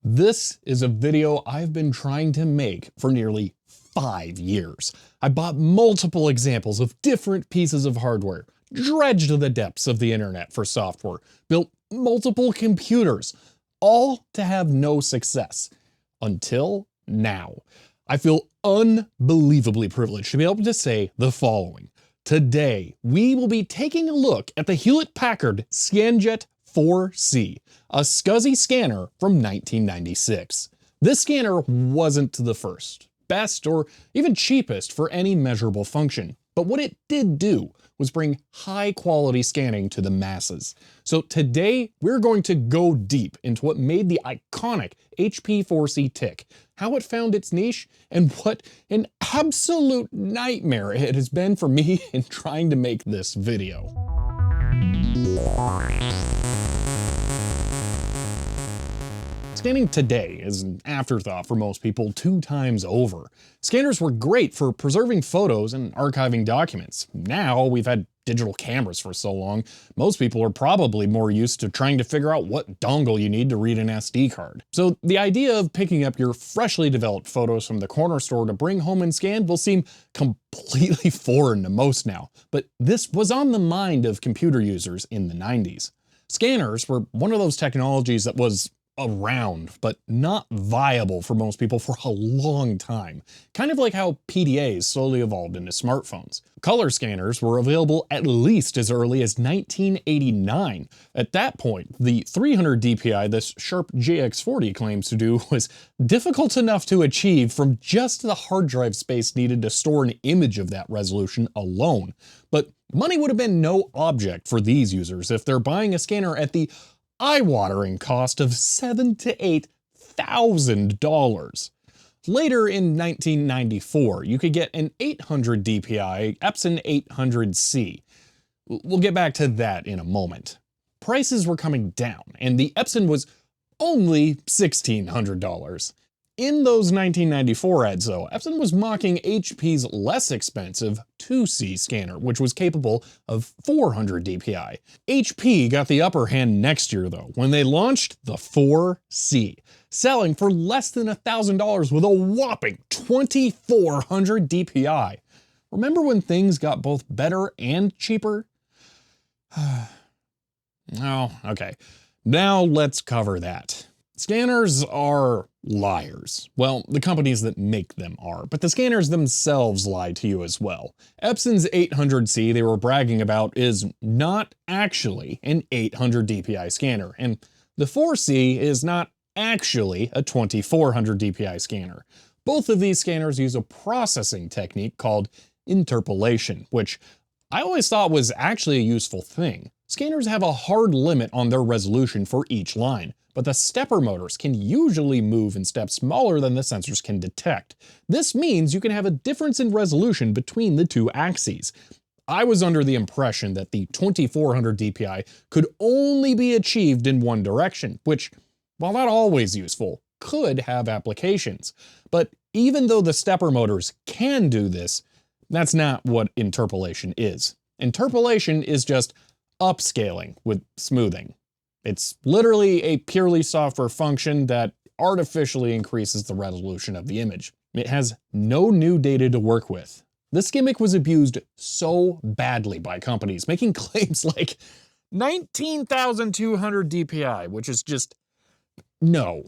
This is a video I've been trying to make for nearly 5 years. I bought multiple examples of different pieces of hardware, dredged the depths of the internet for software, built multiple computers, all to have no success. Until now. I feel unbelievably privileged to be able to say the following. Today, we will be taking a look at the Hewlett-Packard Scanjet 4C, a SCSI scanner from 1996. This scanner wasn't the first, best, or even cheapest for any measurable function, but what it did do was bring high-quality scanning to the masses. So today, we're going to go deep into what made the iconic HP 4C tick, how it found its niche, and what an absolute nightmare it has been for me in trying to make this video. Scanning today is an afterthought for most people 2 times over. Scanners were great for preserving photos and archiving documents. Now we've had digital cameras for so long, most people are probably more used to trying to figure out what dongle you need to read an SD card. So the idea of picking up your freshly developed photos from the corner store to bring home and scan will seem completely foreign to most now, but this was on the mind of computer users in the 90s. Scanners were one of those technologies that was around, but not viable for most people for a long time. Kind of like how PDAs slowly evolved into smartphones. Color scanners were available at least as early as 1989. At that point, the 300 DPI this Sharp JX40 claims to do was difficult enough to achieve from just the hard drive space needed to store an image of that resolution alone. But money would have been no object for these users if they're buying a scanner at the eye-watering cost of $7,000 to $8,000. Later in 1994, you could get an 800 DPI Epson 800C. We'll get back to that in a moment. Prices were coming down, and the Epson was only $1,600. In those 1994 ads though, Epson was mocking HP's less expensive 2C scanner, which was capable of 400 DPI. HP got the upper hand next year though, when they launched the 4C, selling for less than $1,000 with a whopping 2,400 DPI. Remember when things got both better and cheaper? Oh, okay. Now let's cover that. Scanners are liars. Well, the companies that make them are, but the scanners themselves lie to you as well. Epson's 800C they were bragging about is not actually an 800 DPI scanner, and the 4C is not actually a 2,400 DPI scanner. Both of these scanners use a processing technique called interpolation, which I always thought was actually a useful thing. Scanners have a hard limit on their resolution for each line, but the stepper motors can usually move in steps smaller than the sensors can detect. This means you can have a difference in resolution between the two axes. I was under the impression that the 2,400 DPI could only be achieved in one direction, which, while not always useful, could have applications. But even though the stepper motors can do this, that's not what interpolation is. Interpolation is just upscaling with smoothing. It's literally a purely software function that artificially increases the resolution of the image. It has no new data to work with. This gimmick was abused so badly by companies, making claims like 19,200 DPI, which is just no.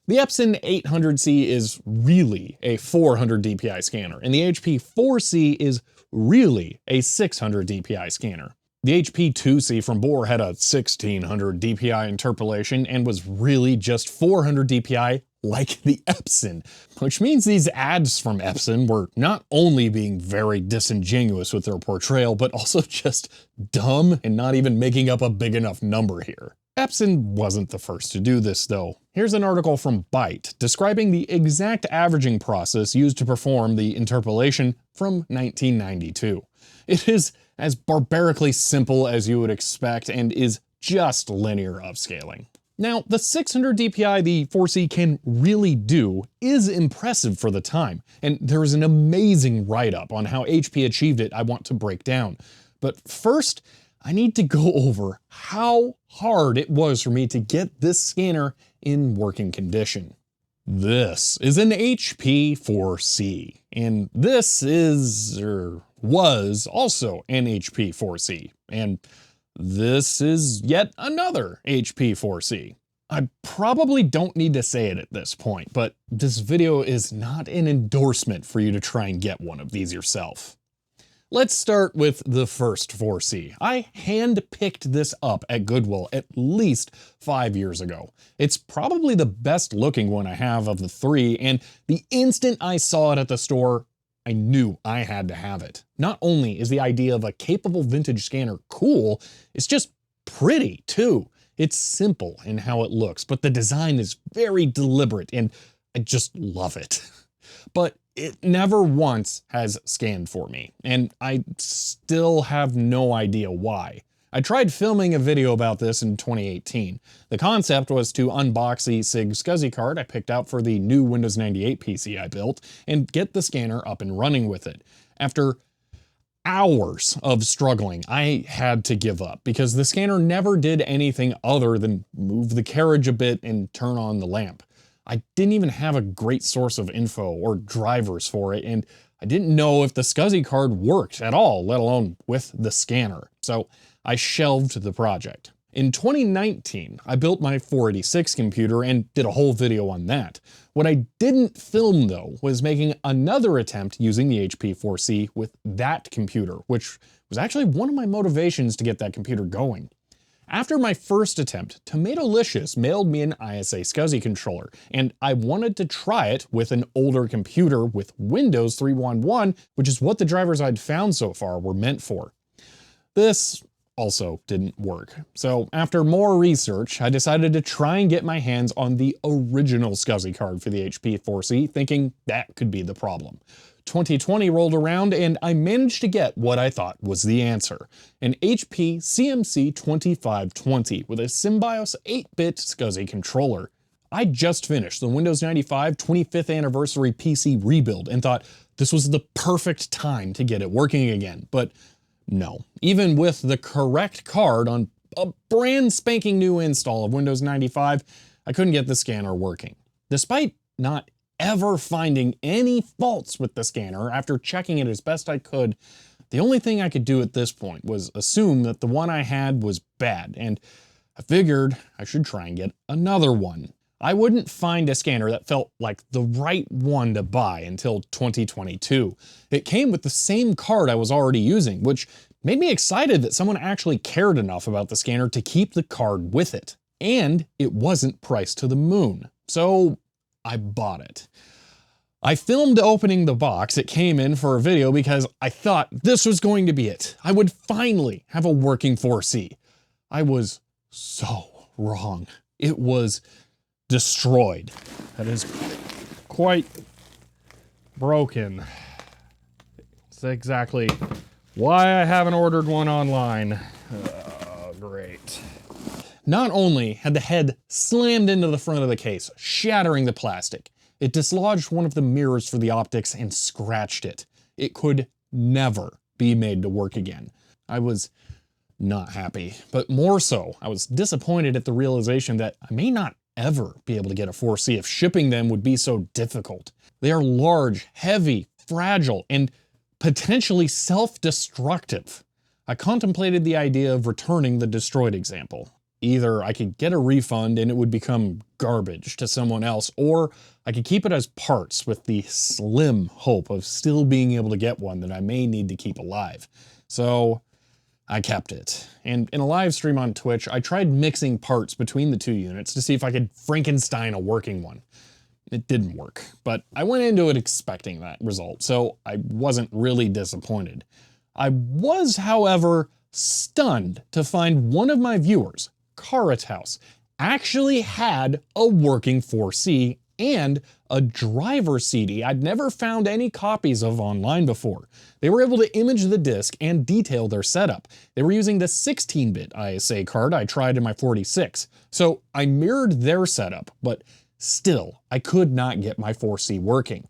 The Epson 800C is really a 400 DPI scanner, and the HP 4C is really a 600 DPI scanner. The HP 2C from Bohr had a 1,600 DPI interpolation and was really just 400 DPI like the Epson, which means these ads from Epson were not only being very disingenuous with their portrayal, but also just dumb and not even making up a big enough number here. Epson wasn't the first to do this though. Here's an article from Byte describing the exact averaging process used to perform the interpolation from 1992. It is as barbarically simple as you would expect and is just linear upscaling. Now, the 600 DPI the 4C can really do is impressive for the time, and there is an amazing write-up on how HP achieved it I want to break down. But first, I need to go over how hard it was for me to get this scanner in working condition. This is an HP 4C, and this is, or was, also an HP 4C, and this is yet another HP 4C. I probably don't need to say it at this point, but this video is not an endorsement for you to try and get one of these yourself. Let's start with the first 4C. I hand-picked this up at Goodwill at least 5 years ago. It's probably the best looking one I have of the three, and the instant I saw it at the store, I knew I had to have it. Not only is the idea of a capable vintage scanner cool, it's just pretty too. It's simple in how it looks, but the design is very deliberate and I just love it. But it never once has scanned for me, and I still have no idea why. I tried filming a video about this in 2018. The concept was to unbox the SIG SCSI card I picked out for the new Windows 98 PC I built and get the scanner up and running with it. After hours of struggling, I had to give up because the scanner never did anything other than move the carriage a bit and turn on the lamp. I didn't even have a great source of info or drivers for it, and I didn't know if the SCSI card worked at all, let alone with the scanner. So I shelved the project. In 2019, I built my 486 computer and did a whole video on that. What I didn't film though was making another attempt using the HP 4C with that computer, which was actually one of my motivations to get that computer going. After my first attempt, Tomatolicious mailed me an ISA SCSI controller, and I wanted to try it with an older computer with Windows 3.1.1, which is what the drivers I'd found so far were meant for. This also didn't work. So after more research, I decided to try and get my hands on the original SCSI card for the HP 4C, thinking that could be the problem. 2020 rolled around and I managed to get what I thought was the answer. An HP CMC 2520 with a Symbios 8-bit SCSI controller. I just finished the Windows 95 25th anniversary PC rebuild and thought this was the perfect time to get it working again, but no. Even with the correct card on a brand spanking new install of Windows 95, I couldn't get the scanner working. Despite not ever finding any faults with the scanner after checking it as best I could, the only thing I could do at this point was assume that the one I had was bad, and I figured I should try and get another one. I wouldn't find a scanner that felt like the right one to buy until 2022. It came with the same card I was already using, which made me excited that someone actually cared enough about the scanner to keep the card with it. And it wasn't priced to the moon, so I bought it. I filmed opening the box it came in for a video because I thought this was going to be it. I would finally have a working 4C. I was so wrong. It was destroyed. That is quite broken. That's exactly why I haven't ordered one online. Great. Not only had the head slammed into the front of the case, shattering the plastic, it dislodged one of the mirrors for the optics and scratched it. It could never be made to work again. I was not happy, but more so, I was disappointed at the realization that I may not ever be able to get a 4C if shipping them would be so difficult. They are large, heavy, fragile, and potentially self-destructive. I contemplated the idea of returning the destroyed example. Either I could get a refund and it would become garbage to someone else, or I could keep it as parts with the slim hope of still being able to get one that I may need to keep alive. So I kept it. And in a live stream on Twitch, I tried mixing parts between the two units to see if I could Frankenstein a working one. It didn't work, but I went into it expecting that result, so I wasn't really disappointed. I was, however, stunned to find one of my viewers, House, actually had a working 4C and a driver CD I'd never found any copies of online before. They were able to image the disk and detail their setup. They were using the 16-bit ISA card I tried in my 46, so I mirrored their setup, but still, I could not get my 4C working.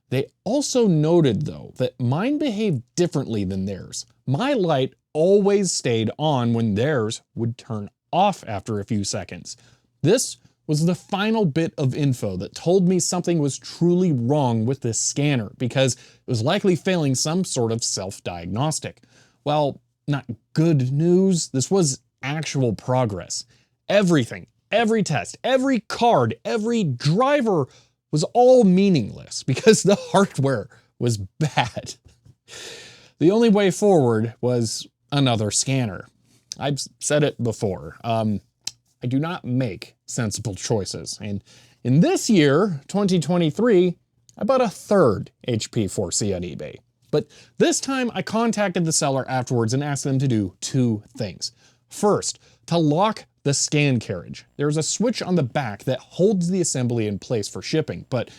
They also noted, though, that mine behaved differently than theirs. My light always stayed on when theirs would turn off after a few seconds. This was the final bit of info that told me something was truly wrong with this scanner because it was likely failing some sort of self-diagnostic. Well, not good news, this was actual progress. Everything, every test, every card, every driver was all meaningless because the hardware was bad. The only way forward was another scanner. I've said it before. I do not make sensible choices. And in this year, 2023, I bought a third HP 4C on eBay. But this time I contacted the seller afterwards and asked them to do two things. First, to lock the scan carriage. There's a switch on the back that holds the assembly in place for shipping, but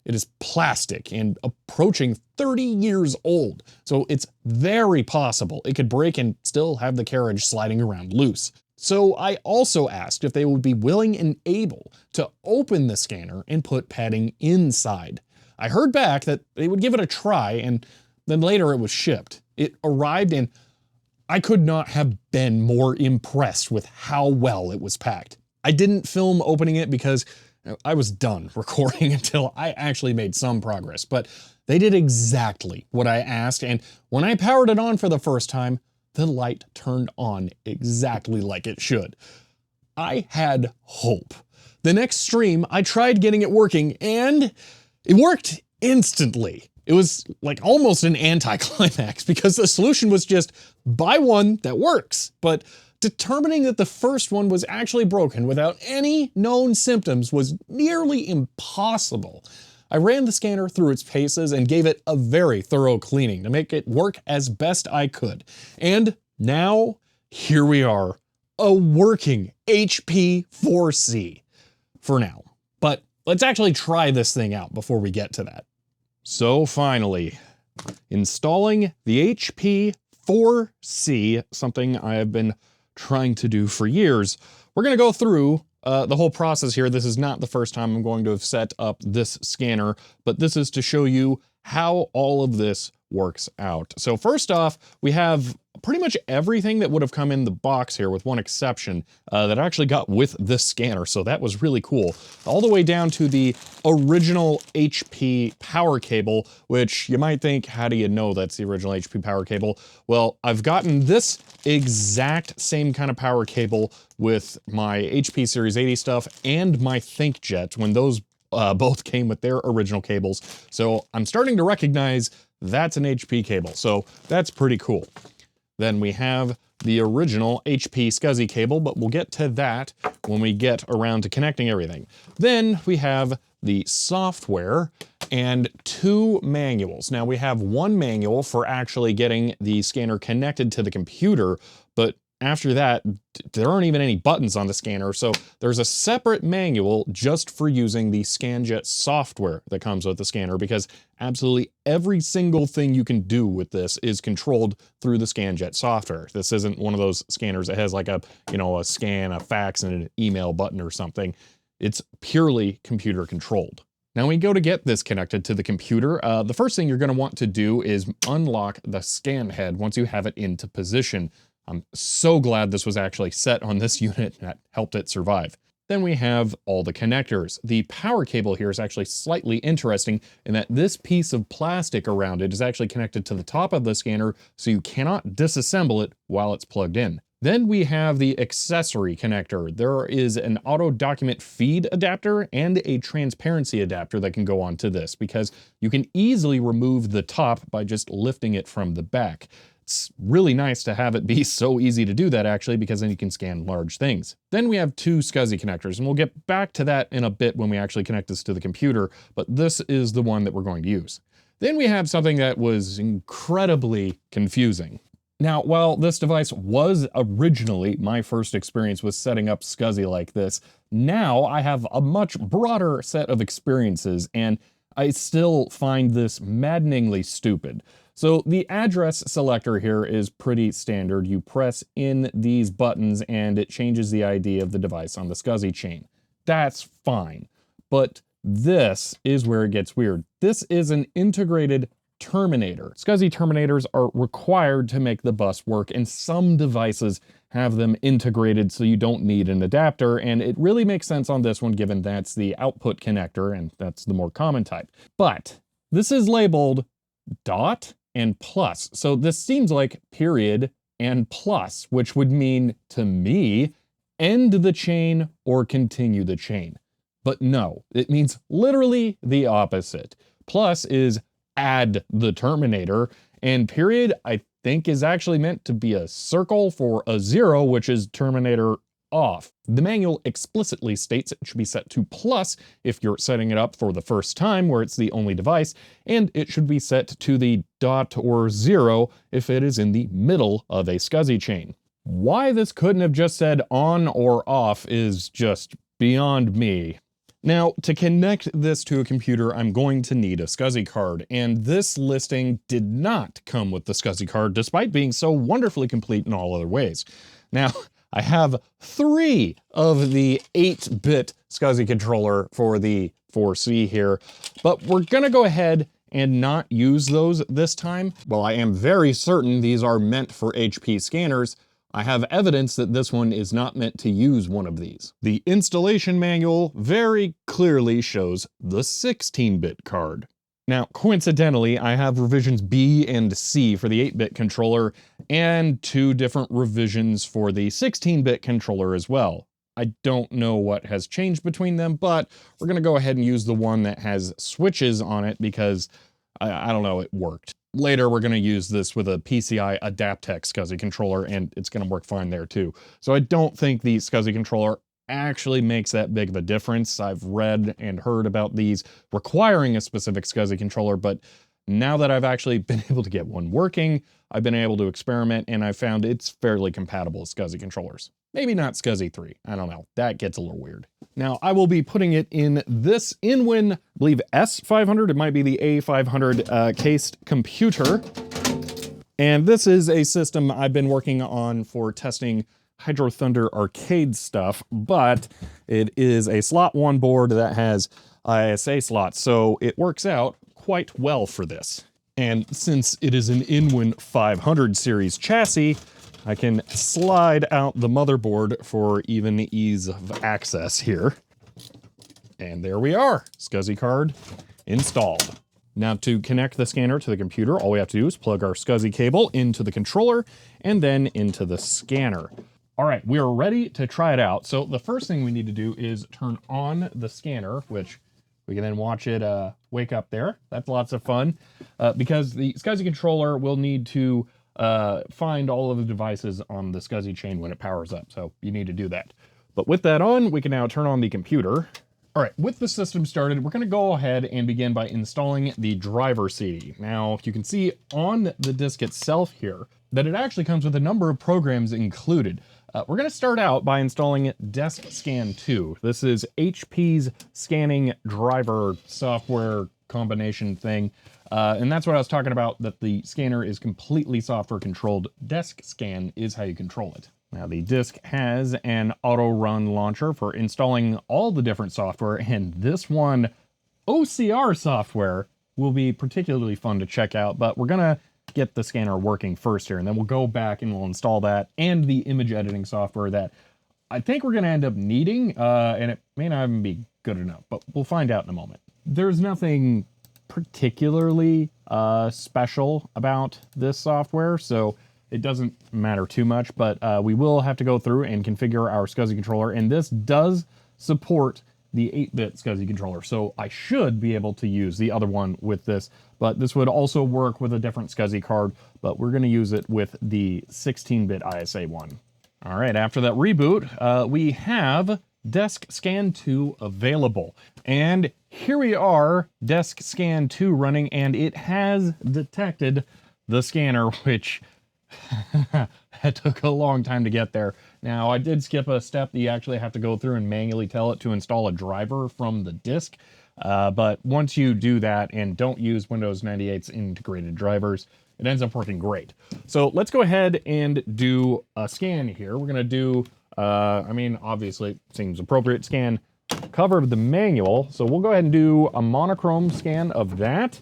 it is plastic and approaching 30 years old. So it's very possible it could break and still have the carriage sliding around loose. So I also asked if they would be willing and able to open the scanner and put padding inside. I heard back that they would give it a try, and then later it was shipped. It arrived and I could not have been more impressed with how well it was packed. I didn't film opening it because I was done recording until I actually made some progress, but they did exactly what I asked, and when I powered it on for the first time, the light turned on exactly like it should. I had hope. The next stream, I tried getting it working, and it worked instantly. It was like almost an anticlimax because the solution was just buy one that works, but determining that the first one was actually broken without any known symptoms was nearly impossible. I ran the scanner through its paces and gave it a very thorough cleaning to make it work as best I could. And now, here we are, a working HP 4C. For now. But let's actually try this thing out before we get to that. So finally, installing the HP 4C, something I have been trying to do for years. We're going to go through the whole process here. This is not the first time I'm going to have set up this scanner, but this is to show you how all of this works out. So first off, we have pretty much everything that would have come in the box here, with one exception, that I actually got with this scanner, so that was really cool. All the way down to the original HP power cable, which you might think, how do you know that's the original HP power cable? Well, I've gotten this exact same kind of power cable with my HP Series 80 stuff and my ThinkJet when those both came with their original cables. So I'm starting to recognize that's an HP cable, so that's pretty cool. Then we have the original HP SCSI cable, but we'll get to that when we get around to connecting everything. Then we have the software and two manuals. Now we have one manual for actually getting the scanner connected to the computer, but after that, there aren't even any buttons on the scanner, so there's a separate manual just for using the Scanjet software that comes with the scanner, because absolutely every single thing you can do with this is controlled through the Scanjet software. This isn't one of those scanners that has like a scan, a fax, and an email button or something. It's purely computer controlled. Now, when you go to get this connected to the computer, the first thing you're going to want to do is unlock the scan head once you have it into position. I'm so glad this was actually set on this unit, that helped it survive. Then we have all the connectors. The power cable here is actually slightly interesting in that this piece of plastic around it is actually connected to the top of the scanner, so you cannot disassemble it while it's plugged in. Then we have the accessory connector. There is an auto document feed adapter and a transparency adapter that can go onto this, because you can easily remove the top by just lifting it from the back. It's really nice to have it be so easy to do that, actually, because then you can scan large things. Then we have two SCSI connectors, and we'll get back to that in a bit when we actually connect this to the computer, but this is the one that we're going to use. Then we have something that was incredibly confusing. Now, while this device was originally my first experience with setting up SCSI like this, now I have a much broader set of experiences, and I still find this maddeningly stupid. So the address selector here is pretty standard. You press in these buttons and it changes the ID of the device on the SCSI chain. That's fine. But this is where it gets weird. This is an integrated terminator. SCSI terminators are required to make the bus work, and some devices have them integrated so you don't need an adapter, and it really makes sense on this one given that's the output connector, and that's the more common type. But this is labeled dot and plus, so this seems like period and plus, which would mean, to me, end the chain or continue the chain. But no, it means literally the opposite. Plus is add the terminator, and period, I think, is actually meant to be a circle for a 0, which is terminator off. The manual explicitly states it should be set to plus if you're setting it up for the first time where it's the only device, and it should be set to the dot or 0 if it is in the middle of a SCSI chain. Why this couldn't have just said on or off is just beyond me. Now, to connect this to a computer, I'm going to need a SCSI card, and this listing did not come with the SCSI card, despite being so wonderfully complete in all other ways. Now, I have 3 of the 8-bit SCSI controller for the 4C here, but we're gonna go ahead and not use those this time. While I am very certain these are meant for HP scanners, I have evidence that this one is not meant to use one of these. The installation manual very clearly shows the 16-bit card. Now, coincidentally, I have revisions B and C for the 8-bit controller and 2 different revisions for the 16-bit controller as well. I don't know what has changed between them, but we're gonna go ahead and use the one that has switches on it because, I don't know, it worked. Later, we're gonna use this with a PCI Adaptec SCSI controller, and it's gonna work fine there too. So I don't think the SCSI controller actually makes that big of a difference. I've read and heard about these requiring a specific SCSI controller, but now that I've actually been able to get one working, I've been able to experiment, and I've found it's fairly compatible with SCSI controllers. Maybe not SCSI 3, I don't know, that gets a little weird. Now, I will be putting it in this Inwin, I believe S500, it might be the A500 cased computer. And this is a system I've been working on for testing Hydro Thunder arcade stuff, but it is a slot 1 board that has ISA slots, so it works out quite well for this. And since it is an Inwin 500 series chassis, I can slide out the motherboard for even ease of access here. And there we are, SCSI card installed. Now to connect the scanner to the computer, all we have to do is plug our SCSI cable into the controller and then into the scanner. All right, we are ready to try it out. So the first thing we need to do is turn on the scanner, which we can then watch it wake up there. That's lots of fun because the SCSI controller will need to find all of the devices on the SCSI chain when it powers up, so you need to do that. But with that on, we can now turn on the computer. All right, with the system started, we're gonna go ahead and begin by installing the driver CD. Now, you can see on the disk itself here that it actually comes with a number of programs included. We're gonna start out by installing DeskScan 2. This is HP's scanning driver software combination thing. And that's what I was talking about, that the scanner is completely software controlled. DeskScan is how you control it. Now the disk has an auto run launcher for installing all the different software, and this one, OCR software, will be particularly fun to check out, but we're gonna get the scanner working first here, and then we'll go back and we'll install that and the image editing software that I think we're gonna end up needing, and it may not even be good enough, but we'll find out in a moment. There's nothing particularly special about this software, so it doesn't matter too much, but we will have to go through and configure our SCSI controller, and this does support the 8-bit SCSI controller, so I should be able to use the other one with this, but this would also work with a different SCSI card, but we're gonna use it with the 16-bit ISA one. All right, after that reboot, we have DeskScan 2 available. And here we are, DeskScan 2 running, and it has detected the scanner, which that took a long time to get there. Now, I did skip a step that you actually have to go through and manually tell it to install a driver from the disk. But once you do that and don't use Windows 98's integrated drivers, it ends up working great. So let's go ahead and do a scan here. We're gonna do, I mean, obviously it seems appropriate, scan cover of the manual. So we'll go ahead and do a monochrome scan of that.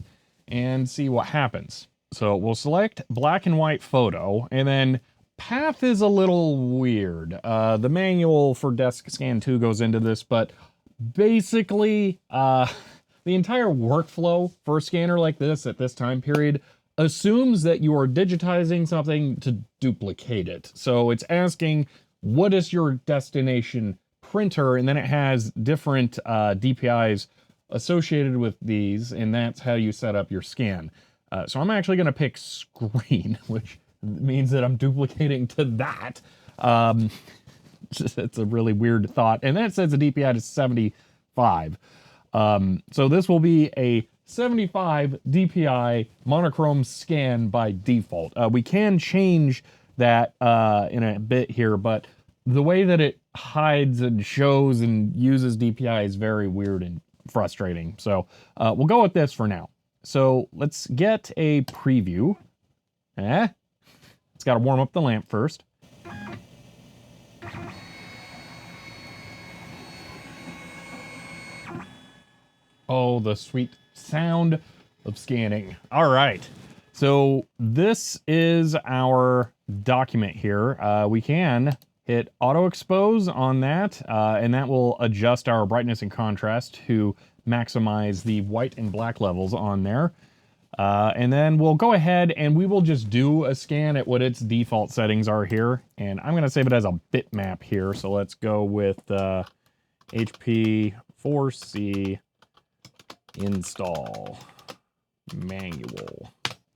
and see what happens. So we'll select black and white photo, and then path is a little weird. The manual for DeskScan 2 goes into this, but basically, the entire workflow for a scanner like this at this time period assumes that you are digitizing something to duplicate it. So it's asking, what is your destination printer? And then it has different DPIs associated with these, and that's how you set up your scan. So I'm actually going to pick screen, which means that I'm duplicating to that. It's a really weird thought. And then it says the DPI is 75. So this will be a 75 DPI monochrome scan by default. We can change that in a bit here, but the way that it hides and shows and uses DPI is very weird and frustrating. So we'll go with this for now. So let's get a preview. It's got to warm up the lamp first. Oh, the sweet sound of scanning. All right. So this is our document here. We can hit auto expose on that, and that will adjust our brightness and contrast to maximize the white and black levels on there. And then we'll go ahead and we will just do a scan at what its default settings are here. And I'm going to save it as a bitmap here. So let's go with HP 4C install manual.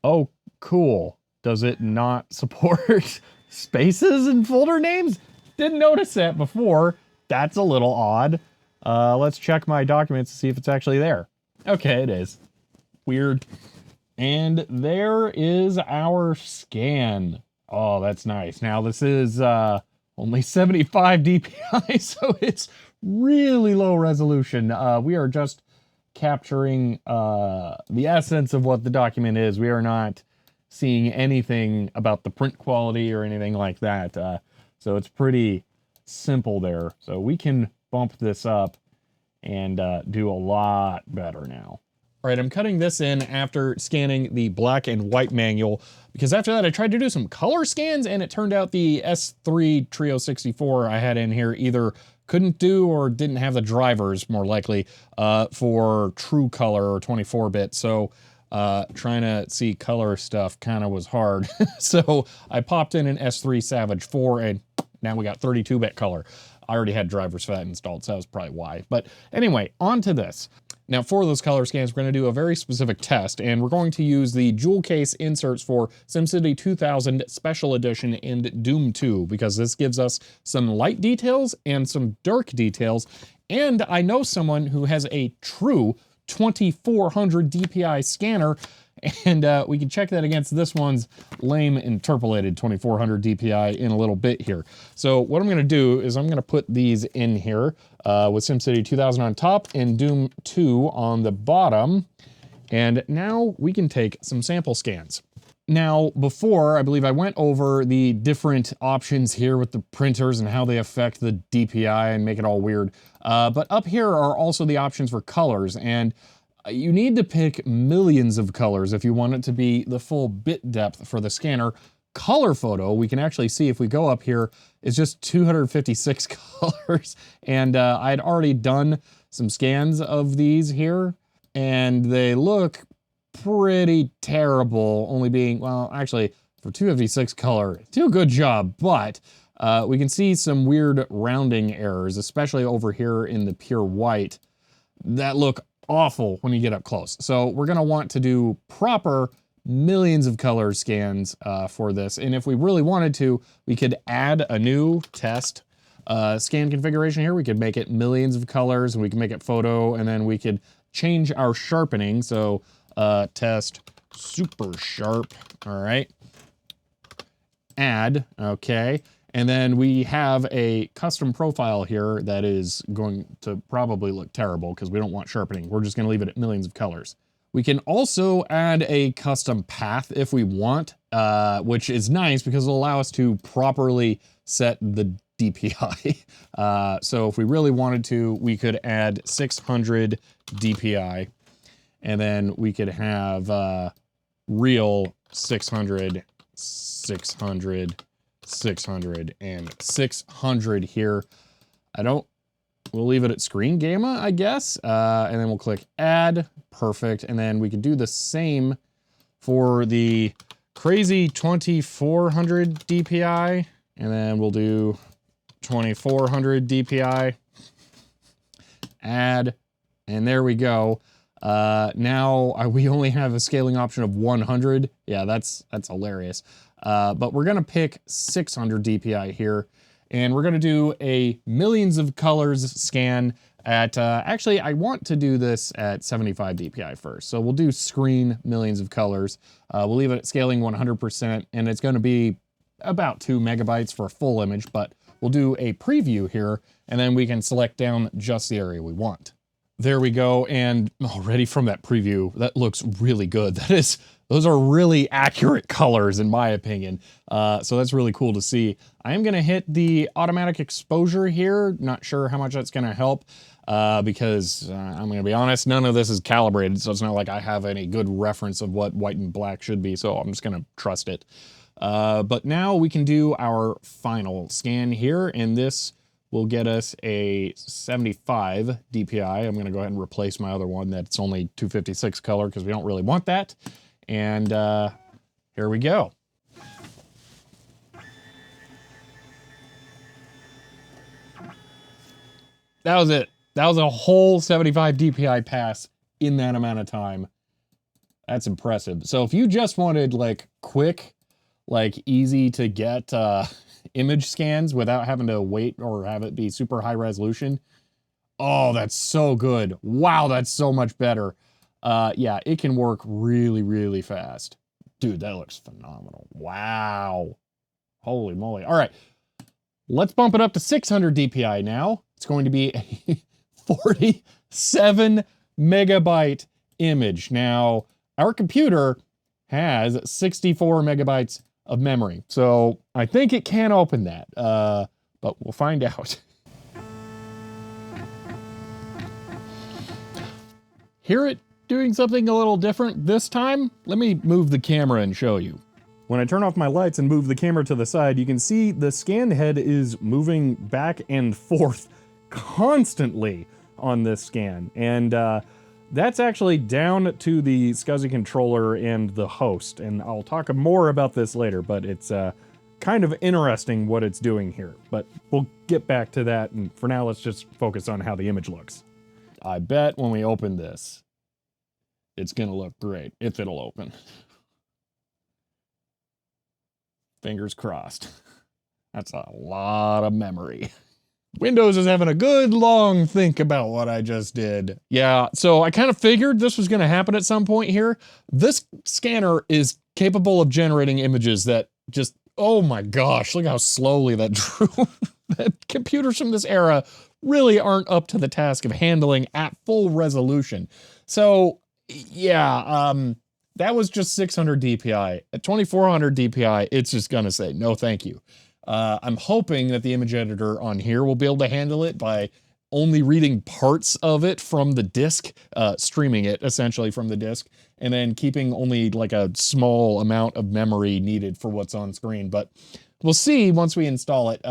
Oh, cool. Does it not support spaces and folder names? Didn't notice that before. That's a little odd. Let's check my documents to see if it's actually there. Okay, it is. Weird. And there is our scan. Oh, that's nice. Now this is only 75 DPI, so it's really low resolution. We are just capturing the essence of what the document is. We are not seeing anything about the print quality or anything like that. So it's pretty simple there. So we can bump this up and do a lot better now. All right, I'm cutting this in after scanning the black and white manual, because after that I tried to do some color scans and it turned out the S3 Trio 64 I had in here either couldn't do or didn't have the drivers, more likely, for true color or 24-bit. So trying to see color stuff kind of was hard. So I popped in an S3 Savage 4 and now we got 32-bit color. I already had drivers for that installed, so that was probably why. But anyway, on to this. Now for those color scans, we're going to do a very specific test, and we're going to use the jewel case inserts for SimCity 2000 Special Edition and Doom 2, because this gives us some light details and some dark details. And I know someone who has a true 2400 DPI scanner, and we can check that against this one's lame interpolated 2400 DPI in a little bit here. So what I'm going to do is I'm going to put these in here with SimCity 2000 on top and Doom 2 on the bottom. And now we can take some sample scans. Now, before, I believe I went over the different options here with the printers and how they affect the DPI and make it all weird. But up here are also the options for colors, and you need to pick millions of colors if you want it to be the full bit depth for the scanner. Color photo, we can actually see if we go up here, is just 256 colors. And I had already done some scans of these here, and they look pretty terrible, only being, well, actually, for 256 color, do a good job, but we can see some weird rounding errors, especially over here in the pure white, that look awful when you get up close. So we're gonna want to do proper millions of color scans for this. And if we really wanted to, we could add a new test scan configuration here. We could make it millions of colors, and we can make it photo, and then we could change our sharpening. So test super sharp, all right. Add, okay. And then we have a custom profile here that is going to probably look terrible because we don't want sharpening. We're just gonna leave it at millions of colors. We can also add a custom path if we want, which is nice because it'll allow us to properly set the DPI. So if we really wanted to, we could add 600 DPI. And then we could have real 600, 600, 600, and 600 here. We'll leave it at screen gamma, I guess. And then we'll click add, perfect. And then we can do the same for the crazy 2400 DPI. And then we'll do 2400 DPI, add, and there we go. Now we only have a scaling option of 100. Yeah, that's hilarious. But we're gonna pick 600 DPI here, and we're gonna do a millions of colors scan at, actually I want to do this at 75 DPI first. So we'll do screen millions of colors. We'll leave it at scaling 100%, and it's gonna be about 2 megabytes for a full image, but we'll do a preview here, and then we can select down just the area we want. There we go, and already from that preview, that looks really good. Those are really accurate colors in my opinion. So that's really cool to see. I am gonna hit the automatic exposure here. Not sure how much that's gonna help because I'm gonna be honest, none of this is calibrated, so it's not like I have any good reference of what white and black should be, so I'm just gonna trust it. But now we can do our final scan here, and this will get us a 75 DPI. I'm gonna go ahead and replace my other one that's only 256 color because we don't really want that. And here we go. That was it. That was a whole 75 DPI pass in that amount of time. That's impressive. So if you just wanted like quick, like easy to get image scans without having to wait or have it be super high resolution, oh, that's so good. Wow, that's so much better. Yeah, it can work really, really fast. Dude, that looks phenomenal. Wow. Holy moly. All right, let's bump it up to 600 DPI now. It's going to be a 47 megabyte image. Now, our computer has 64 megabytes of memory. So I think it can open that, but we'll find out. Hear it doing something a little different this time? Let me move the camera and show you. When I turn off my lights and move the camera to the side, you can see the scan head is moving back and forth constantly on this scan. And that's actually down to the SCSI controller and the host. And I'll talk more about this later, but it's kind of interesting what it's doing here. But we'll get back to that. And for now, let's just focus on how the image looks. I bet when we open this, it's gonna look great, if it'll open. Fingers crossed. That's a lot of memory. Windows is having a good long think about what I just did. Yeah, so I kind of figured this was gonna happen at some point here. This scanner is capable of generating images that just, oh my gosh, look how slowly that drew. That computers from this era really aren't up to the task of handling at full resolution. So yeah, that was just 600 DPI. At 2400 DPI, it's just gonna say, no thank you. I'm hoping that the image editor on here will be able to handle it by only reading parts of it from the disk, streaming it essentially from the disk, and then keeping only like a small amount of memory needed for what's on screen. But we'll see once we install it,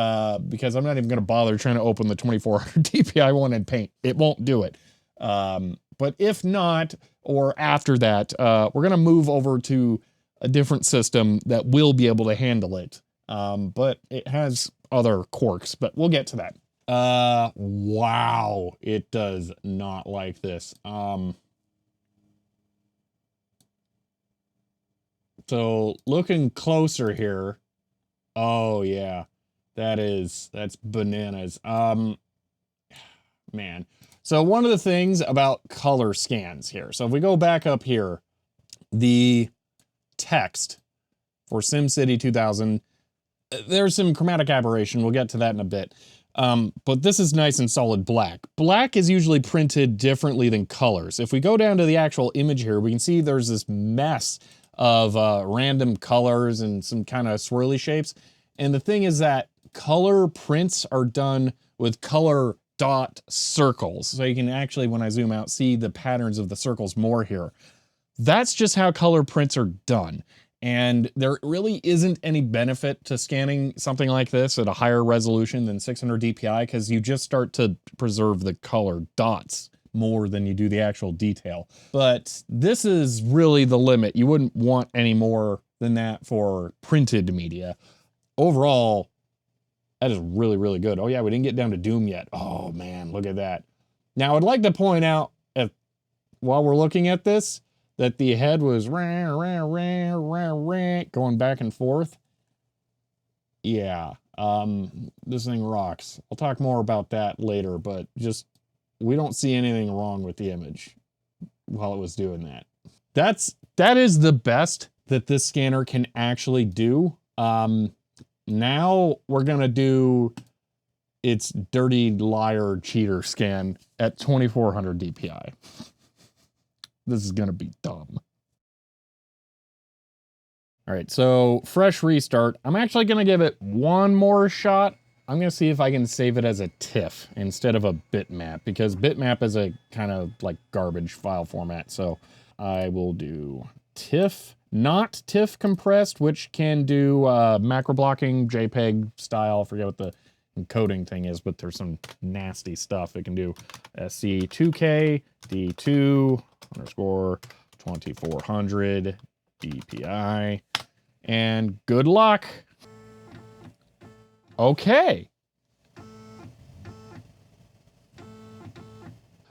because I'm not even gonna bother trying to open the 2400 DPI one in Paint. It won't do it. But if not, or after that, we're gonna move over to a different system that will be able to handle it. But it has other quirks, but we'll get to that. Wow, it does not like this. So looking closer here, oh yeah, that's bananas. Man. So one of the things about color scans here, so if we go back up here, the text for SimCity 2000, there's some chromatic aberration. We'll get to that in a bit. But this is nice and solid black. Black is usually printed differently than colors. If we go down to the actual image here, we can see there's this mess of random colors and some kind of swirly shapes. And the thing is that color prints are done with color dot circles. So you can actually, when I zoom out, see the patterns of the circles more here. That's just how color prints are done. And there really isn't any benefit to scanning something like this at a higher resolution than 600 DPI because you just start to preserve the color dots more than you do the actual detail. But this is really the limit. You wouldn't want any more than that for printed media. Overall, that is really, really good. Oh yeah, we didn't get down to Doom yet. Oh man, look at that. Now I'd like to point out, while we're looking at this, that the head was going back and forth. Yeah, this thing rocks. I'll talk more about that later, but just, we don't see anything wrong with the image while it was doing that. That is the best that this scanner can actually do. Now we're gonna do its dirty liar cheater scan at 2400 DPI. This is gonna be dumb. All right, so fresh restart. I'm actually gonna give it one more shot. I'm gonna see if I can save it as a TIFF instead of a bitmap, because bitmap is a kind of like garbage file format. So I will do TIFF, not TIFF compressed, which can do macro blocking, JPEG style. I forget what the encoding thing is, but there's some nasty stuff it can do. SC2K D2 underscore 2400 DPI, and good luck. Okay.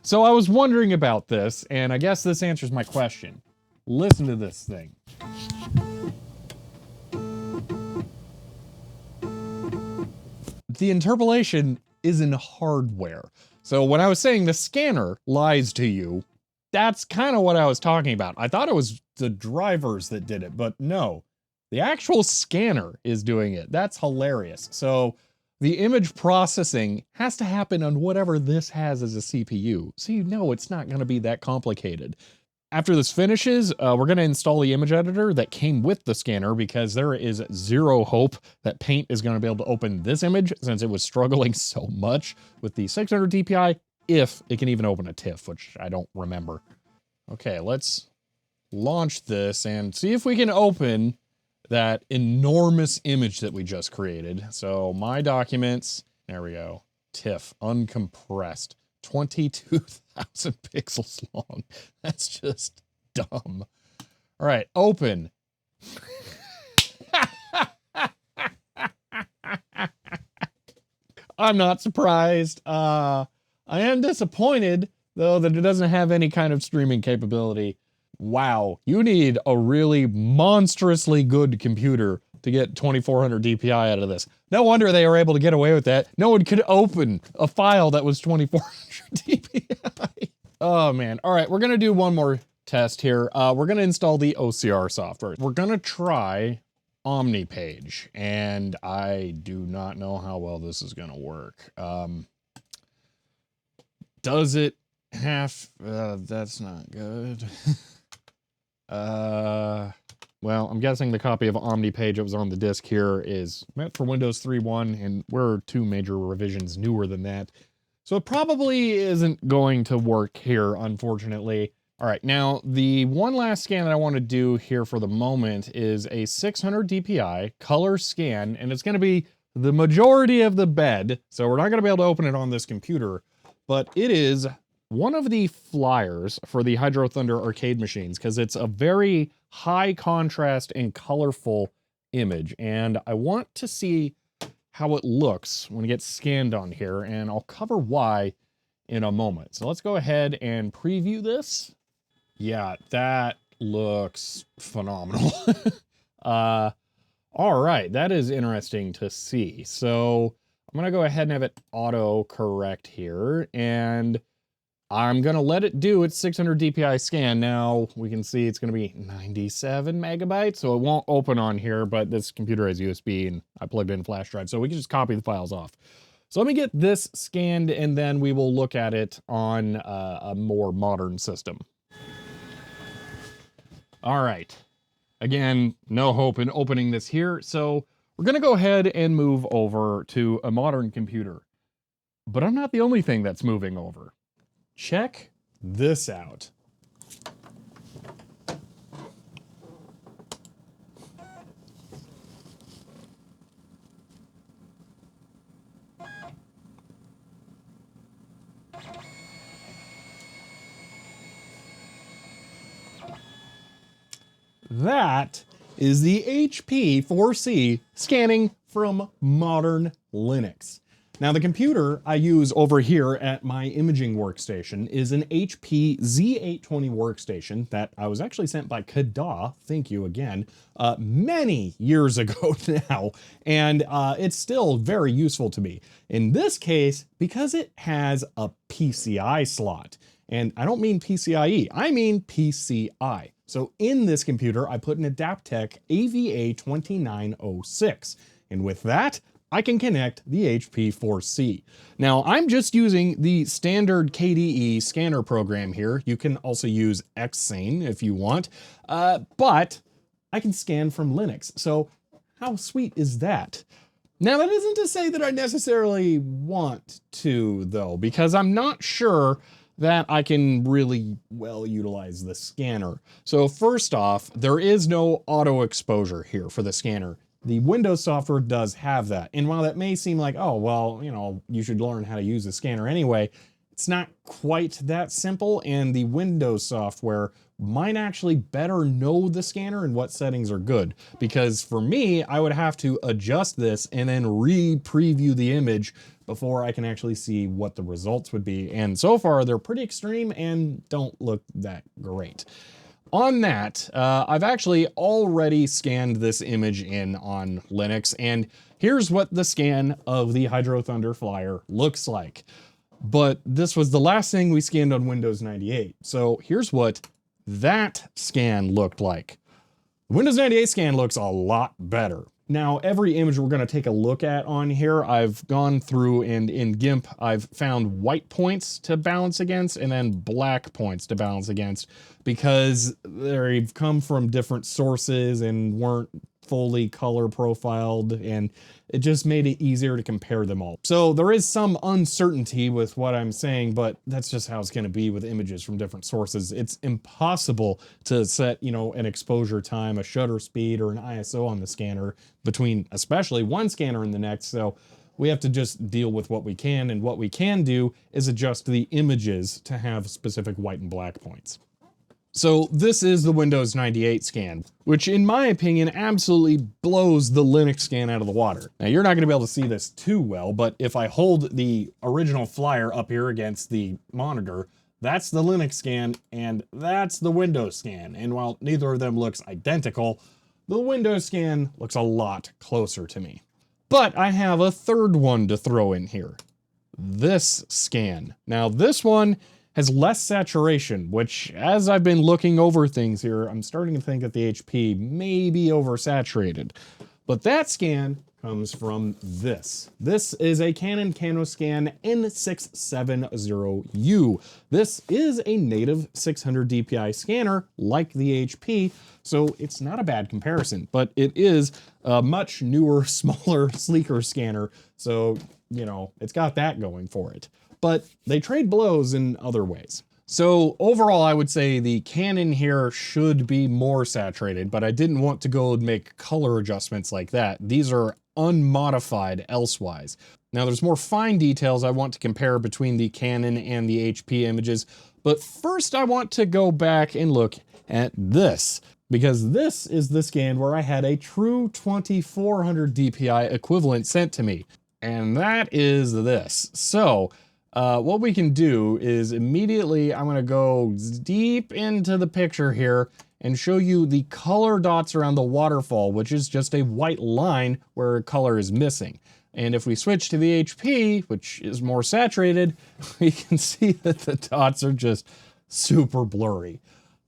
So I was wondering about this, and I guess this answers my question. Listen to this thing. The interpolation is in hardware. So when I was saying the scanner lies to you, that's kind of what I was talking about. I thought it was the drivers that did it, but no, the actual scanner is doing it. That's hilarious. So the image processing has to happen on whatever this has as a CPU. So you know it's not going to be that complicated. After this finishes, we're going to install the image editor that came with the scanner, because there is zero hope that Paint is going to be able to open this image since it was struggling so much with the 600 DPI, if it can even open a TIFF, which I don't remember. Okay, let's launch this and see if we can open that enormous image that we just created. So my documents, there we go, TIFF, uncompressed, 22,000 pixels long. That's just dumb. All right, open. I'm not surprised. I am disappointed, though, that it doesn't have any kind of streaming capability. Wow, you need a really monstrously good computer to get 2400 DPI out of this. No wonder they were able to get away with that. No one could open a file that was 2400 DPI. Oh man. All right, we're gonna do one more test here. We're gonna install the OCR software. We're gonna try OmniPage, and I do not know how well this is gonna work. Does it have, that's not good. Well, I'm guessing the copy of OmniPage that was on the disk here is meant for Windows 3.1, and we're 2 major revisions newer than that. So it probably isn't going to work here, unfortunately. All right, now the one last scan that I want to do here for the moment is a 600 DPI color scan, and it's going to be the majority of the bed. So we're not going to be able to open it on this computer, but it is one of the flyers for the Hydro Thunder arcade machines, because it's a very high contrast and colorful image. And I want to see how it looks when it gets scanned on here, and I'll cover why in a moment. So let's go ahead and preview this. Yeah, that looks phenomenal. All right, that is interesting to see. So I'm gonna go ahead and have it auto correct here, and I'm gonna let it do its 600 DPI scan. Now we can see it's gonna be 97 megabytes, so it won't open on here, but this computer has USB and I plugged in a flash drive, so we can just copy the files off. So let me get this scanned, and then we will look at it on a more modern system. All right, again, no hope in opening this here, so we're gonna go ahead and move over to a modern computer. But I'm not the only thing that's moving over. Check this out. That is the HP 4C scanning from modern Linux. Now the computer I use over here at my imaging workstation is an HP Z820 workstation that I was actually sent by Kada, thank you again, many years ago now, and it's still very useful to me. In this case, because it has a PCI slot, and I don't mean PCIe, I mean PCI. So in this computer, I put an Adaptec AVA2906, and with that, I can connect the HP4C. Now, I'm just using the standard KDE scanner program here. You can also use Xsane if you want, but I can scan from Linux. So how sweet is that? Now, that isn't to say that I necessarily want to, though, because I'm not sure that I can really well utilize the scanner. So first off, there is no auto exposure here for the scanner. The Windows software does have that. And while that may seem like, oh, well, you know, you should learn how to use the scanner anyway, it's not quite that simple, and the Windows software might actually better know the scanner and what settings are good. Because for me, I would have to adjust this and then re-preview the image before I can actually see what the results would be. And so far, they're pretty extreme and don't look that great. On that, I've actually already scanned this image in on Linux, and here's what the scan of the Hydro Thunder Flyer looks like. But this was the last thing we scanned on Windows 98. So here's what that scan looked like. The Windows 98 scan looks a lot better. Now, every image we're going to take a look at on here, I've gone through, and in GIMP, I've found white points to balance against and then black points to balance against, because they've come from different sources and weren't fully color profiled, and it just made it easier to compare them all. So there is some uncertainty with what I'm saying, but that's just how it's going to be with images from different sources. It's impossible to set, you know, an exposure time, a shutter speed, or an ISO on the scanner between especially one scanner and the next. So we have to just deal with what we can, and what we can do is adjust the images to have specific white and black points. So this is the Windows 98 scan, which in my opinion absolutely blows the Linux scan out of the water. Now you're not going to be able to see this too well, but if I hold the original flyer up here against the monitor, that's the Linux scan and that's the Windows scan. And while neither of them looks identical, the Windows scan looks a lot closer to me. But I have a third one to throw in here. This scan. Now this one has less saturation, which, as I've been looking over things here, I'm starting to think that the HP may be oversaturated. But that scan comes from this. This is a Canon CanoScan N670U. This is a native 600 DPI scanner like the HP, so it's not a bad comparison, but it is a much newer, smaller, sleeker scanner, so, you know, it's got that going for it. But they trade blows in other ways. So overall, I would say the Canon here should be more saturated, but I didn't want to go and make color adjustments like that. These are unmodified elsewise. Now there's more fine details I want to compare between the Canon and the HP images, but first I want to go back and look at this, because this is the scan where I had a true 2400 DPI equivalent sent to me, and that is this. So what we can do is immediately, I'm going to go deep into the picture here and show you the color dots around the waterfall, which is just a white line where color is missing. And if we switch to the HP, which is more saturated, we can see that the dots are just super blurry.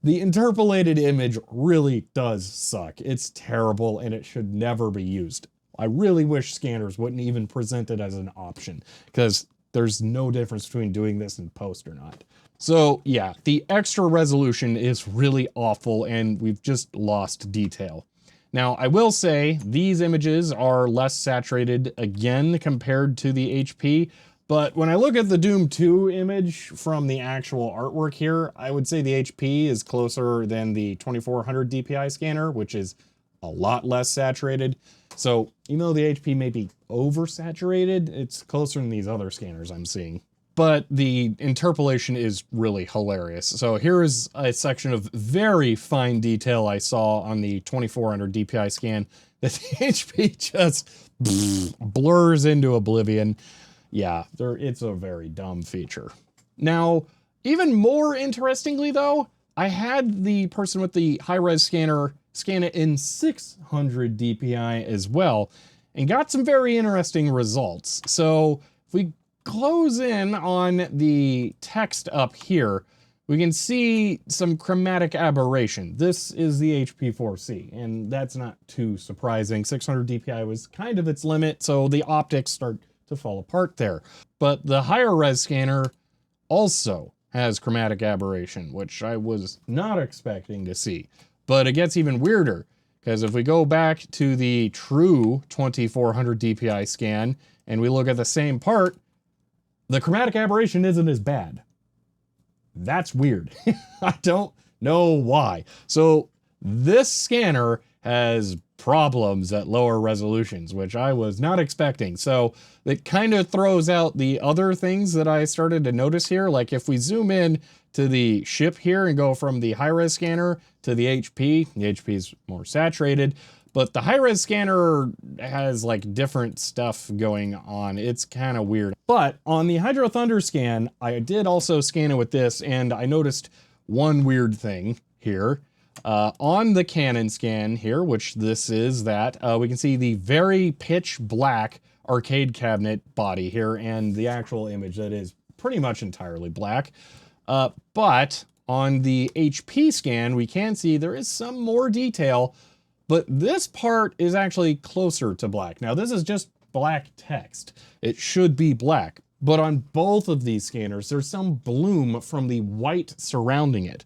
The interpolated image really does suck. It's terrible and it should never be used. I really wish scanners wouldn't even present it as an option, because there's no difference between doing this in post or not. So yeah, the extra resolution is really awful and we've just lost detail. Now I will say these images are less saturated again compared to the HP, But when I look at the Doom 2 image from the actual artwork here, I would say the HP is closer than the 2400 DPI scanner, which is a lot less saturated. So even though the HP may be oversaturated, it's closer than these other scanners I'm seeing. But the interpolation is really hilarious. So here is a section of very fine detail I saw on the 2400 DPI scan that the HP just blurs into oblivion. Yeah, it's a very dumb feature. Now, even more interestingly though, I had the person with the high-res scanner scan it in 600 DPI as well, and got some very interesting results. So if we close in on the text up here, we can see some chromatic aberration. This is the HP4C, and that's not too surprising. 600 DPI was kind of its limit, so the optics start to fall apart there. But the higher res scanner also has chromatic aberration, which I was not expecting to see. But it gets even weirder, because if we go back to the true 2400 DPI scan and we look at the same part, the chromatic aberration isn't as bad. That's weird. I don't know why. So this scanner has problems at lower resolutions, which I was not expecting. So it kind of throws out the other things that I started to notice here. Like if we zoom in to the ship here and go from the high-res scanner to the HP is more saturated, but the high-res scanner has like different stuff going on. It's kind of weird. But on the Hydro Thunder scan, I did also scan it with this, and I noticed one weird thing here. On the Canon scan here, which this is that, we can see the very pitch black arcade cabinet body here and the actual image that is pretty much entirely black. But on the HP scan, we can see there is some more detail, but this part is actually closer to black. Now this is just black text. It should be black, but on both of these scanners, there's some bloom from the white surrounding it.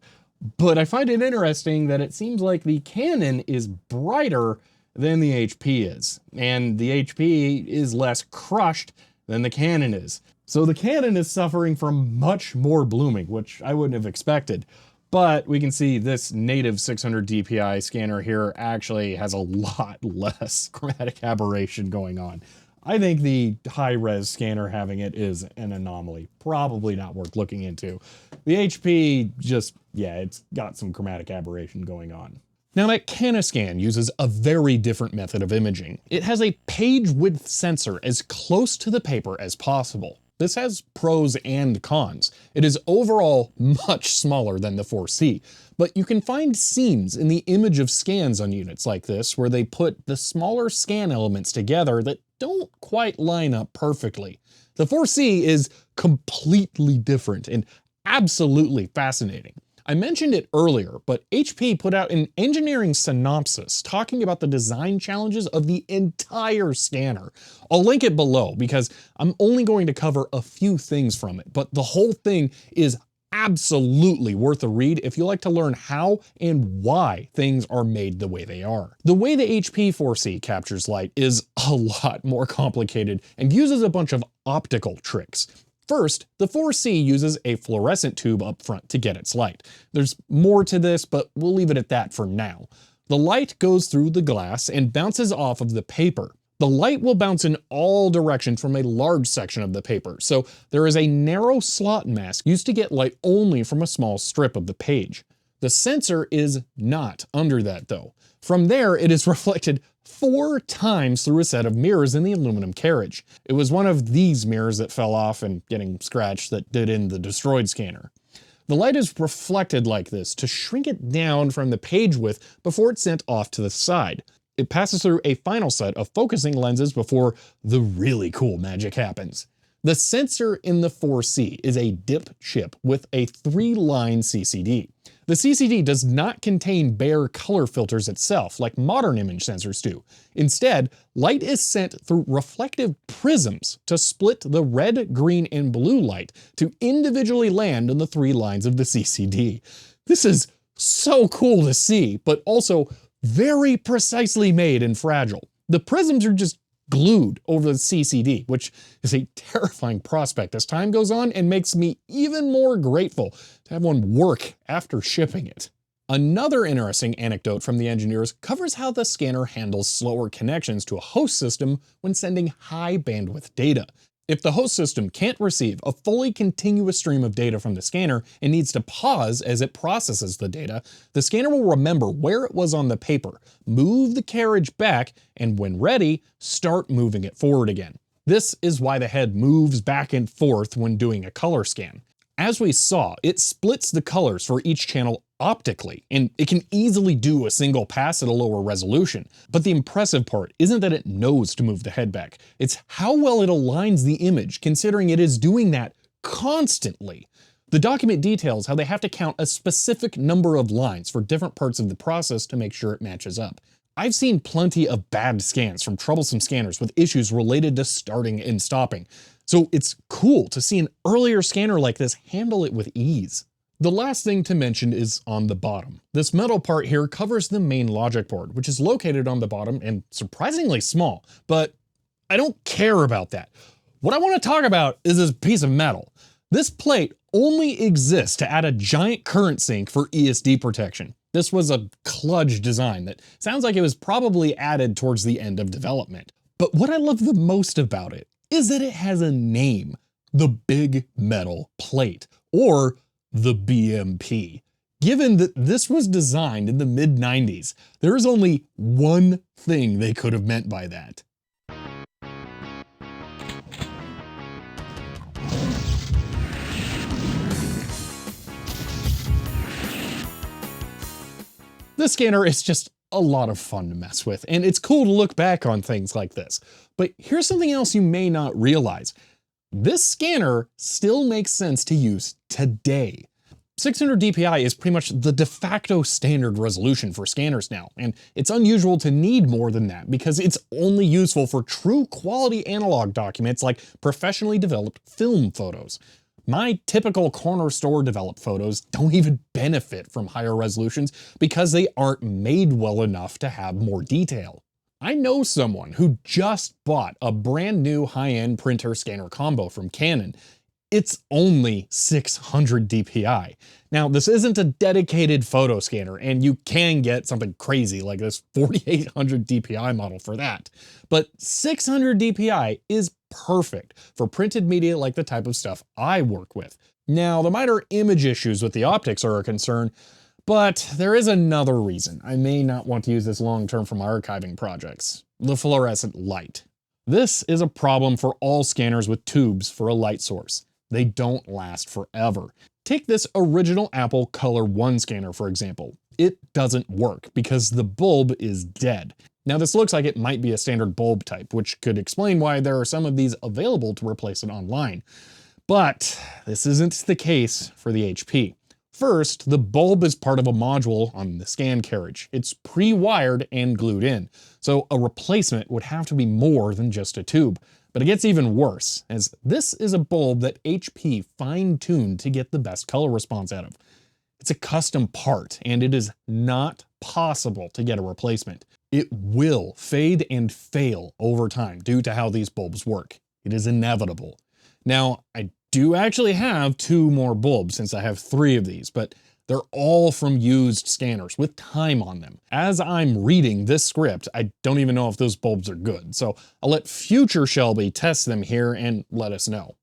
But I find it interesting that it seems like the Canon is brighter than the HP is, and the HP is less crushed than the Canon is. So the Canon is suffering from much more blooming, which I wouldn't have expected. But we can see this native 600 DPI scanner here actually has a lot less chromatic aberration going on. I think the high-res scanner having it is an anomaly, probably not worth looking into. The HP just, yeah, it's got some chromatic aberration going on. Now that Canoscan uses a very different method of imaging. It has a page width sensor as close to the paper as possible. This has pros and cons. It is overall much smaller than the 4C, but you can find seams in the image of scans on units like this where they put the smaller scan elements together that don't quite line up perfectly. The 4C is completely different and absolutely fascinating. I mentioned it earlier, but HP put out an engineering synopsis talking about the design challenges of the entire scanner. I'll link it below because I'm only going to cover a few things from it, but the whole thing is absolutely worth a read if you like to learn how and why things are made the way they are. The way the HP 4C captures light is a lot more complicated and uses a bunch of optical tricks. First, the 4C uses a fluorescent tube up front to get its light. There's more to this, but we'll leave it at that for now. The light goes through the glass and bounces off of the paper. The light will bounce in all directions from a large section of the paper, so there is a narrow slot mask used to get light only from a small strip of the page. The sensor is not under that though. From there, it is reflected 4 times through a set of mirrors in the aluminum carriage. It was one of these mirrors that fell off and getting scratched that did in the destroyed scanner. The light is reflected like this to shrink it down from the page width before it's sent off to the side. It passes through a final set of focusing lenses before the really cool magic happens. The sensor in the 4C is a dip chip with a 3-line CCD. The CCD does not contain bare color filters itself like modern image sensors do. Instead, light is sent through reflective prisms to split the red, green, and blue light to individually land on the 3 lines of the CCD. This is so cool to see, but also very precisely made and fragile. The prisms are just glued over the CCD, which is a terrifying prospect as time goes on and makes me even more grateful to have one work after shipping it. Another interesting anecdote from the engineers covers how the scanner handles slower connections to a host system when sending high bandwidth data. If the host system can't receive a fully continuous stream of data from the scanner and needs to pause as it processes the data, the scanner will remember where it was on the paper, move the carriage back, and when ready, start moving it forward again. This is why the head moves back and forth when doing a color scan. As we saw, it splits the colors for each channel optically, and it can easily do a single pass at a lower resolution. But the impressive part isn't that it knows to move the head back, it's how well it aligns the image, considering it is doing that constantly. The document details how they have to count a specific number of lines for different parts of the process to make sure it matches up. I've seen plenty of bad scans from troublesome scanners with issues related to starting and stopping, so it's cool to see an earlier scanner like this handle it with ease. The last thing to mention is on the bottom. This metal part here covers the main logic board, which is located on the bottom and surprisingly small, but I don't care about that. What I want to talk about is this piece of metal. This plate only exists to add a giant current sink for ESD protection. This was a kludge design that sounds like it was probably added towards the end of development. But what I love the most about it is that it has a name, the Big Metal Plate, or the BMP. Given that this was designed in the mid-90s, there is only one thing they could have meant by that. This scanner is just a lot of fun to mess with, and it's cool to look back on things like this. But here's something else you may not realize. This scanner still makes sense to use today. 600 dpi is pretty much the de facto standard resolution for scanners now, and it's unusual to need more than that because it's only useful for true quality analog documents like professionally developed film photos. My typical corner store developed photos don't even benefit from higher resolutions because they aren't made well enough to have more detail. I know someone who just bought a brand new high-end printer scanner combo from Canon. It's only 600 dpi. Now, this isn't a dedicated photo scanner, and you can get something crazy like this 4800 dpi model for that. But 600 dpi is perfect for printed media like the type of stuff I work with. Now, the minor image issues with the optics are a concern, but there is another reason I may not want to use this long-term for my archiving projects: the fluorescent light. This is a problem for all scanners with tubes for a light source. They don't last forever. Take this original Apple Color 1 scanner, for example. It doesn't work because the bulb is dead. Now, this looks like it might be a standard bulb type, which could explain why there are some of these available to replace it online. But this isn't the case for the HP. First, the bulb is part of a module on the scan carriage. It's pre-wired and glued in, so a replacement would have to be more than just a tube. But it gets even worse, as this is a bulb that HP fine-tuned to get the best color response out of. It's a custom part, and it is not possible to get a replacement. It will fade and fail over time due to how these bulbs work. It is inevitable. Now, I do actually have 2 more bulbs since I have 3 of these, but they're all from used scanners with time on them. As I'm reading this script, I don't even know if those bulbs are good, so I'll let future Shelby test them here and let us know.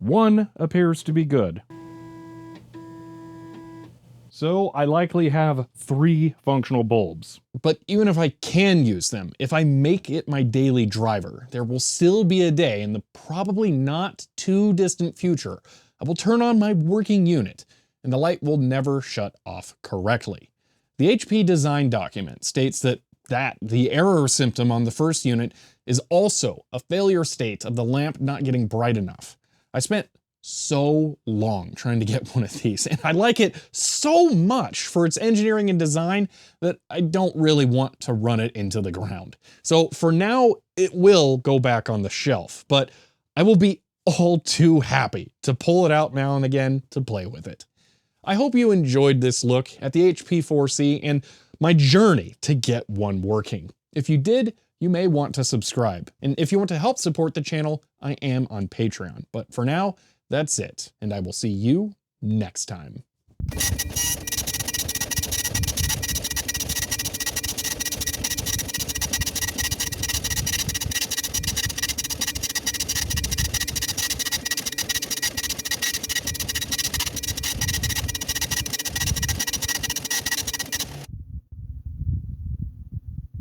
One appears to be good. So I likely have 3 functional bulbs. But even if I can use them, if I make it my daily driver, there will still be a day in the probably not too distant future I will turn on my working unit, and the light will never shut off correctly. The HP design document states that the error symptom on the first unit is also a failure state of the lamp not getting bright enough. I spent so long trying to get one of these, and I like it so much for its engineering and design that I don't really want to run it into the ground. So for now, it will go back on the shelf, but I will be all too happy to pull it out now and again to play with it. I hope you enjoyed this look at the HP 4C and my journey to get one working. If you did, you may want to subscribe. And if you want to help support the channel, I am on Patreon. But for now, that's it, and I will see you next time.